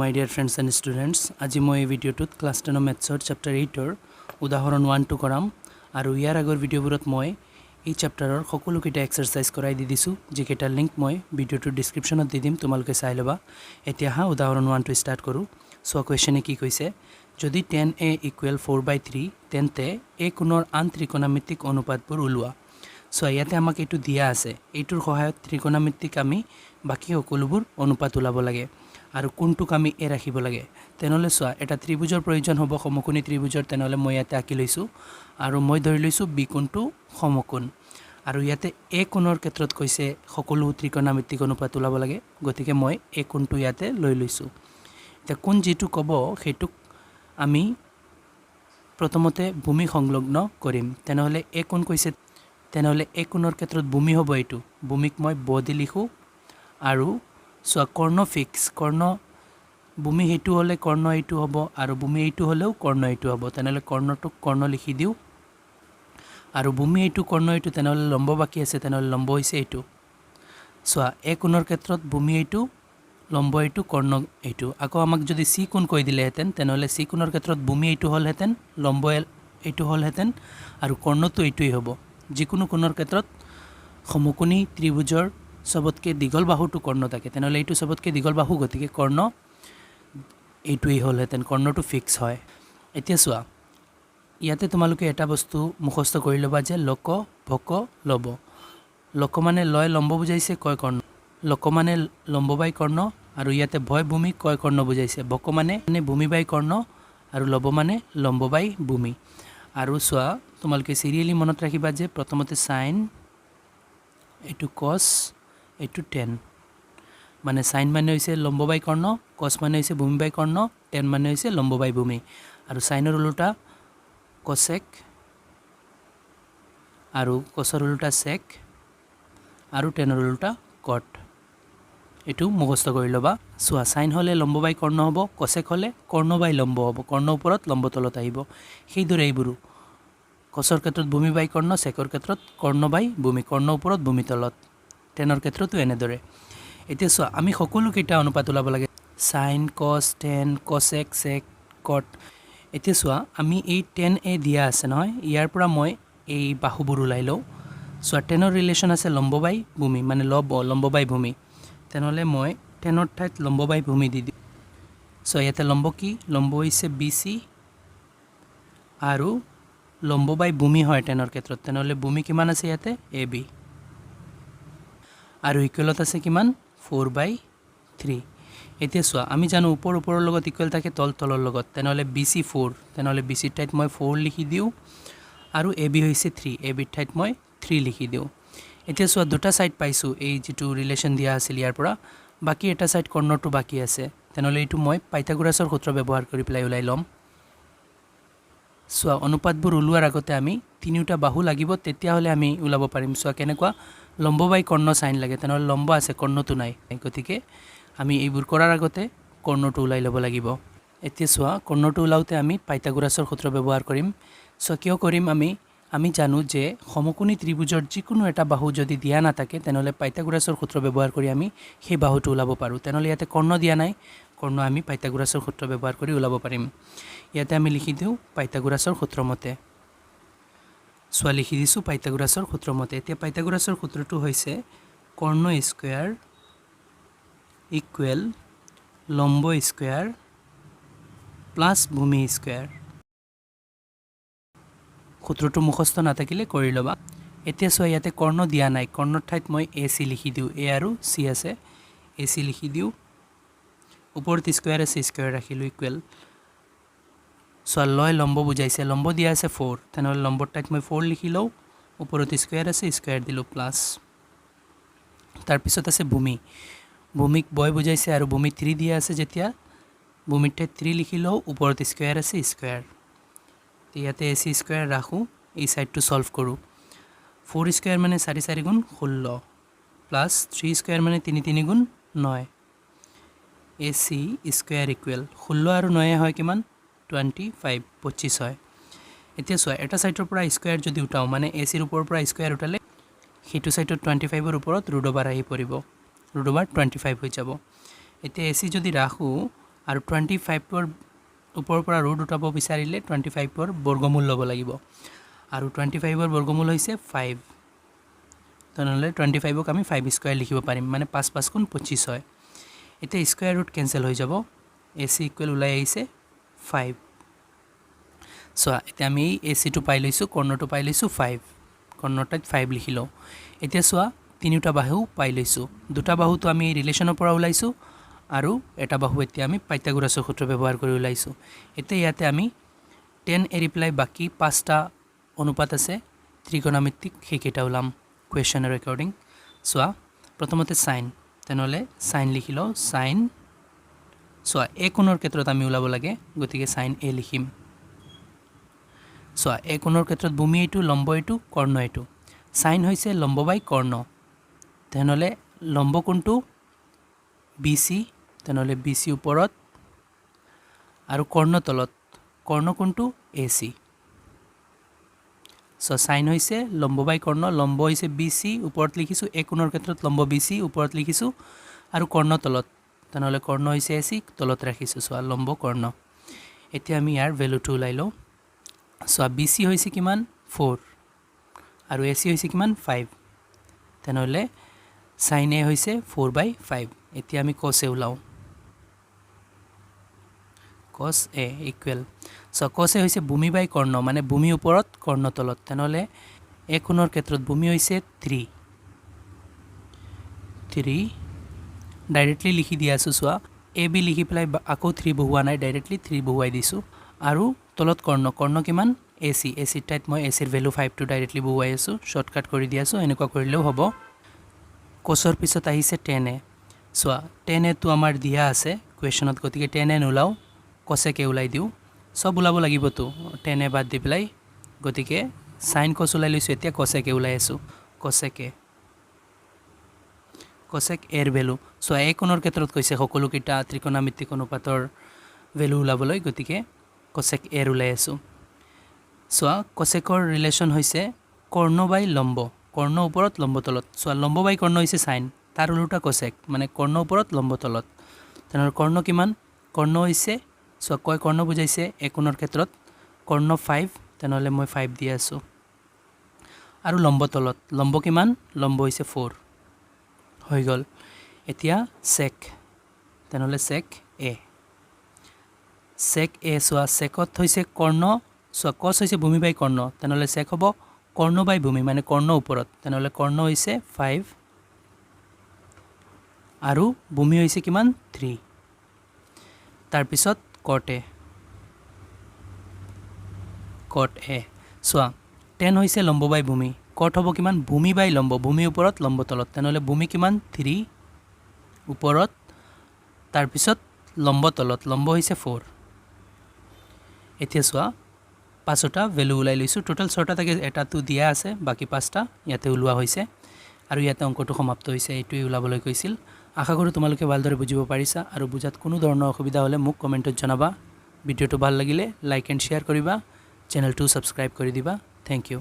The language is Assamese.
my dear friends and students. আজি মই এই ভিডিওটোত ক্লাস 10 ম্যাথছৰ Chapter-8 ৰ উদাহৰণ 1 টো কৰাম আৰু ইয়াৰ আগৰ ভিডিওবোৰত মই এই চেপ্টাৰৰ সকলো কিটা এক্সাৰসাইজ কৰাই দি দিছো যিকেটাৰ লিংক মই ভিডিওটোৰ ডেসক্ৰিপচনত দি দিম তোমালোকে চাই লবা এতিয়া হা উদাহৰণ 1 টো স্টাৰ্ট কৰো সো কোৱেশ্চনে কি কৈছে যদি 10a = 4/3 তেন্তে a কোণৰ আন ত্ৰিকোণমিতিক অনুপাতবোৰ উলোৱা সো ইয়াতে আমাক এটো দিয়া আছে এইটোৰ সহায়ত ত্ৰিকোণমিতিক আমি বাকি সকলোবোৰ অনুপাত উলাব লাগে আৰু কোনটো আমি এ ৰাখিব লাগে তেনলে সোৱা এটা ত্ৰিভুজৰ প্ৰয়োজন হ'ব সমকোণী ত্ৰিভুজৰ তেনলে মই ইয়াতে আঁকি লৈছো আৰু মই ধৰি লৈছো বি কোণটো সমকোণ আৰু ইয়াতে এ কোণৰ ক্ষেত্ৰত কৈছে সকলো ত্ৰিকোণমিতিক অনুপাত উলাব লাগে গতিকে মই এ কোণটো ইয়াতে লৈ লৈছো এটা কোণ যেটো কব হেতুক আমি প্ৰথমতে ভূমি সংলগ্ন কৰিম তেনলে এ কোণ কৈছে তেনলে এ কোণৰ ক্ষেত্ৰত ভূমি হ'ব এটো ভূমিক মই ব দি লিখো আৰু সো কৰ্ণ ফিক্স কৰ্ণ ভূমি হেতু হলে কৰ্ণ এইটো হ'ব আৰু ভূমি এইটো হলেও কৰ্ণ এইটো হ'ব তেনলে কৰ্ণটোক কৰ্ণ লিখি দিও আৰু ভূমি এইটো কৰ্ণ এইটো তেনলে লম্ব বাকি আছে তেনলে লম্ব হৈছে এইটো সো এ কোণৰ ক্ষেত্ৰত ভূমি এইটো লম্ব এইটো কৰ্ণ এইটো আকৌ আমাক যদি সি কোণ কৈ দিলে হেতেন তেনলে সি কোণৰ ক্ষেত্ৰত ভূমি এইটো হল হেতেন লম্ব এইটো হল হেতেন আৰু কৰ্ণটো এইটোই হ'ব যিকোনো কোণৰ ক্ষেত্ৰত সমকোণী ত্ৰিভুজৰ সবতকে দীঘল বাহুটো কৰ্ণ থাকে তেনলে এইটো সবতকে দীঘল বাহু গতিকে কৰ্ণ এইটোই হল হেতেন কৰ্ণটো ফিক্স হয় এতিয়া সোৱা ইয়াতে তোমালোকে এটা বস্তু মুখস্থ কৰি লবা যে লক ভক লব লক মানে লয় লম্ব বুজাইছে কয় কৰ্ণ লক মানে লম্ব বাই কৰ্ণ আৰু ইয়াতে ভয় ভূমি কয় কৰ্ণ বুজাইছে ভক মানে ভূমি বাই কৰ্ণ আৰু লব মানে লম্ব বাই ভূমি আৰু সোৱা তোমালোকে সিৰিয়ালি মনত ৰাখিবা যে প্ৰথমতে sin এটো cos এটো tan মানে sin মানে হৈছে লম্ব বাই কৰ্ণ cos মানে হৈছে ভূমি বাই কৰ্ণ tan মানে হৈছে লম্ব বাই ভূমি আৰু sin ৰ উল্টা cosec আৰু cos ৰ উল্টা sec আৰু tan ৰ উল্টা cot এটো মুখস্থ কৰি লবা সোৱা sin হলে লম্ব বাই কৰ্ণ হ'ব cosec হলে কৰ্ণ বাই লম্ব হ'ব কৰ্ণ ওপৰত লম্ব তলত আহিব সেই দৰে এইবোৰো cos ৰ ক্ষেত্ৰত ভূমি বাই কৰ্ণ sec ৰ ক্ষেত্ৰত কৰ্ণ বাই ভূমি কৰ্ণ ওপৰত ভূমি তলত tan ৰ ক্ষেত্ৰটো এনে দৰে এতিয়া সোৱা আমি সকলো কিটা অনুপাত উলাব লাগে sin cos tan cosec sec cot এতিয়া সোৱা আমি এই 10a দিয়া আছে নহয় ইয়াৰ পৰা মই এই বাহুবোৰ উলাই লও সোৱা 10 ৰ ৰিলেচন আছে লম্ব বাই ভূমি মানে লম্ব বাই ভূমি তেনলে মই 10 ৰ ঠাইত লম্ব বাই ভূমি দি দিও সোৱা ইয়াতে লম্ব কি লম্ব হৈছে BC আৰু লম্ব বাই ভূমি হয় 10 ৰ ক্ষেত্ৰত তেনলে ভূমি কিমান আছে ইয়াতে AB আৰু ইকুৱেলত আছে কিমান 4/3 এতিয়া সোৱা আমি জানো ওপৰৰ লগত ইকুৱেল থাকে তলৰ লগত তেনলে BC 4 তেনলে BC ৰ ঠাইত মই 4 লিখি দিও আৰু AB হৈছে 3 AB ৰ ঠাইত মই 3 লিখি দিও এতিয়া সোৱা দুটা সাইড পাইছো এই যেটো ৰিলেচন দিয়া আছিল ইয়াৰ পৰা বাকি এটা সাইড কৰ্ণটো বাকি আছে তেনলে এইটো মই পাইথাগোৰাছৰ সূত্ৰ ব্যৱহাৰ কৰি প্লাই উলাই লম সোৱা অনুপাতবোৰ উলোৱাৰ আগতে আমি তিনিটা বাহু লাগিব তেতিয়া হলে আমি উলাব পাৰিম সোৱা কেনেকুৱা লম্ব বাই কৰ্ণ সাইন লাগে তেনলে লম্ব আছে কৰ্ণটো নাই গতিকে আমি এইবোৰ কৰাৰ আগতে কৰ্ণটো উলাই লব লাগিব এতিয়া সোৱা কৰ্ণটো উলাওতে আমি পাইথাগোৰাছৰ সূত্ৰ ব্যৱহাৰ কৰিম সোৱা কিয় কৰিম আমি জানো যে সমকোণী ত্ৰিভুজৰ যিকোনো এটা বাহু যদি দিয়া না থাকে তেনলে পাইথাগোৰাছৰ সূত্ৰ ব্যৱহাৰ কৰি আমি সেই বাহুটো উলাব পাৰো তেনলে ইয়াতে কৰ্ণ দিয়া নাই কৰ্ণ আমি পাইথাগোৰাছৰ সূত্ৰ ব্যৱহাৰ কৰি উলাব পাৰিম ইয়াতে আমি লিখি দিও পাইথাগোৰাছৰ সূত্ৰ মতে সোৱা লিখি দিছো পাইথাগোৰাছৰ সূত্ৰ মতে এতিয়া পাইথাগোৰাছৰ সূত্ৰটো হৈছে কৰ্ণ স্কয়াৰ ইকুৱেল লম্ব স্কয়াৰ প্লাস ভূমি স্কয়াৰ সূত্ৰটো মুখস্থ নাথাকিলে কৰি লবা এতিয়া সোৱা ইয়াতে কৰ্ণ দিয়া নাই কৰ্ণৰ ঠাইত মই AC লিখি দিও A আৰু C আছে AC লিখি দিও ওপৰত স্কয়াৰ আছে স্কয়াৰ ৰাখিলো ইকুৱেল সোৱা লয় লম্ব বুজাইছে লম্ব দিয়া আছে 4 তেনলে লম্বৰ ঠাইত মই 4 লিখি লও ওপৰত স্কয়াৰ আছে স্কয়াৰ দিলো প্লাস তাৰ পিছত আছে ভূমি ভূমিক বয় বুজাইছে আৰু ভূমি 3 দিয়া আছে যেতিয়া ভূমিৰ ঠাইত 3 লিখি লও ওপৰত স্কয়াৰ আছে স্কয়াৰ ইয়াতে AC স্কয়াৰ ৰাখো এই সাইডটো সলভ কৰো 4 স্কয়াৰ মানে 4 4 গুণ 16 প্লাস 3 স্কয়াৰ মানে 3 3 গুণ 9 AC স্কয়াৰ ইকুৱেল 16 আৰু 9 হয় কিমান 25 হয় এতিয়া সোৱা এটা সাইডৰ পৰা স্কয়াৰ যদি উঠাও মানে AC ৰ ওপৰৰ পৰা স্কয়াৰ উঠালে হেতু সাইডত 25 ৰ ওপৰত √/আহি পৰিব √25 হৈ যাব এতিয়া AC যদি ৰাখো আৰু 25 ওপৰৰ পৰা ৰুট উঠাব বিচাৰিলে 25 বৰ্গমূল ল'ব লাগিব আৰু 25 বৰ্গমূল হৈছে 5 তেনেহ'লে 25ক আমি 5 স্কয়াৰ লিখিব পাৰিম মানে 5 5 গুণ 25 হয় এতিয়া স্কয়াৰ ৰুট কেনসেল হৈ যাব AC ইকুৱেল ওলাই আহিছে 5 সো এতিয়া আমি AC টো পাই লৈছো কৰ্ণটো পাই লৈছো 5 কৰ্ণটাত 5 লিখিলো এতিয়া সোৱা তিনিটা বাহু পাই লৈছো দুটা বাহুটো আমি ৰিলেচনৰ পৰা ওলাইছো আৰু এটা বাহু এতিয়া আমি পাইথাগোৰাছৰ সূত্ৰ ব্যৱহাৰ কৰি ওলাইছো এতিয়া ইয়াতে আমি 10 এৰি প্লাই বাকি 5টা অনুপাত আছে ত্ৰিকোণমিতিক হেকেটা ওলাম কোৱেশ্চনৰ ৰেকৰ্ডিং সোৱা প্ৰথমতে সাইন তেনেহলে সাইন লিখিলো সাইন সোৱা a কোণৰ ক্ষেত্ৰত আমি ওলাব লাগে গতিকে সাইন a লিখিম সোৱা a কোণৰ ক্ষেত্ৰত ভূমি এইটো লম্ব এইটো কৰ্ণ এইটো সাইন হৈছে লম্ব বাই কৰ্ণ তেনেহলে লম্ব কোণটো BC তেনেহলে BC ওপৰত আৰু কৰ্ণ তলত কৰ্ণ কোণটো AC সো সাইন হৈছে লম্ব বাই কৰ্ণ লম্ব হৈছে BC ওপৰত লিখিছো a কোণৰ ক্ষেত্ৰত লম্ব BC ওপৰত লিখিছো আৰু কৰ্ণ তলত তেনেহলে কৰ্ণ হৈছে AC তলত ৰাখিছো সো লম্ব কৰ্ণ এতিয়া আমি ইয়াৰ ভ্যালুটো ওলাই লও সো BC হৈছে কিমান 4 আৰু AC হৈছে কিমান 5 তেনেহলে sin A হৈছে 4/5 এতিয়া আমি cos A ওলাও cos A equal so cos A হৈছে ভূমি বাই কৰ্ণ মানে ভূমি ওপৰত কৰ্ণ তলত তেনেহলে a কোণৰ ক্ষেত্ৰত ভূমি হৈছে 3 ডাইৰেক্টলি লিখি দিয়া আছো সোৱা AB লিখি প্লাই আকৌ 3 বহুৱা নাই ডাইৰেক্টলি 3 বহুৱাই দিছো আৰু তলত কৰ্ণ কিমান AC টাইত মই AC ৰ ভ্যালু 5 টো ডাইৰেক্টলি বহুৱাই আছো শৰ্টকাট কৰি দিয়া আছো এনেকুৱা কৰিলেও হ'ব cosৰ পিছত আহিছে 10a সোৱা 10a টো আমাৰ দিয়া আছে কোৱেশ্চনত গতিকে 10a নোলাও cosec ওলাই দিও সব ওলাব লাগিব তো 10a বাদ দি প্লাই গতিকে sin cos ওলাই লৈছো এতিয়া cosec ওলাই আছো cosec এৰ ভ্যালু সো a কোণৰ ক্ষেত্ৰত কৈছে সকলো কিটা ত্ৰিকোণমিতিক অনুপাতৰ ভ্যালু ওলাবলৈ গতিকে cosec এৰ ওলাই আছো সো cosecৰ ৰিলেচন হৈছে কৰ্ণ বাই লম্ব কৰ্ণ ওপৰত লম্ব তলত সো লম্ব বাই কৰ্ণ হৈছে sin তাৰ উল্টা cosec মানে কৰ্ণ ওপৰত লম্ব তলত তেনেহলে কৰ্ণ কিমান কৰ্ণ হৈছে সো কয় কৰ্ণ বুজাইছে a কোণৰ ক্ষেত্ৰত কৰ্ণ 5 তেনেহলে মই 5 দি আছো আৰু লম্ব তলত লম্ব কিমান লম্ব হৈছে 4 হৈ গল এতিয়া sec তেনেহলে sec A সোৱা secত হৈছে কৰ্ণ সোৱা cos হৈছে ভূমি বাই কৰ্ণ তেনেহলে sec হ'ব কৰ্ণ বাই ভূমি মানে কৰ্ণ ওপৰত তেনেহলে কৰ্ণ হৈছে 5 আৰু ভূমি হৈছে কিমান 3 তাৰ পিছত cot A সোৱা 10 হৈছে লম্ব বাই ভূমি cot হ'ব কিমান ভূমি বাই লম্ব ভূমি ওপৰত লম্ব তলত তেনেহলে ভূমি কিমান 3 ওপৰত তাৰ পিছত লম্ব তলত লম্ব হৈছে 4 এতিয়া সোৱা পাঁচটা ভ্যালু ওলাই লৈছো টোটাল 6টা থাকে এটাটো দিয়া আছে বাকি 5টা ইয়াতে ওলোৱা হৈছে আৰু ইয়াতে অংকটো সমাপ্ত হৈছে এইটোই ওলাবলৈ কৈছিল আশা কৰো তোমালোকে ভালদৰে বুজিব পাৰিছা আৰু বুজাত কোনো ধৰণৰ অসুবিধা হলে মোক কমেন্টত জনাবা ভিডিওটো ভাল লাগিলে লাইক এণ্ড শেয়াৰ কৰিবা চেনেলটো সাবস্ক্ৰাইব কৰি দিবা থ্যাংক ইউ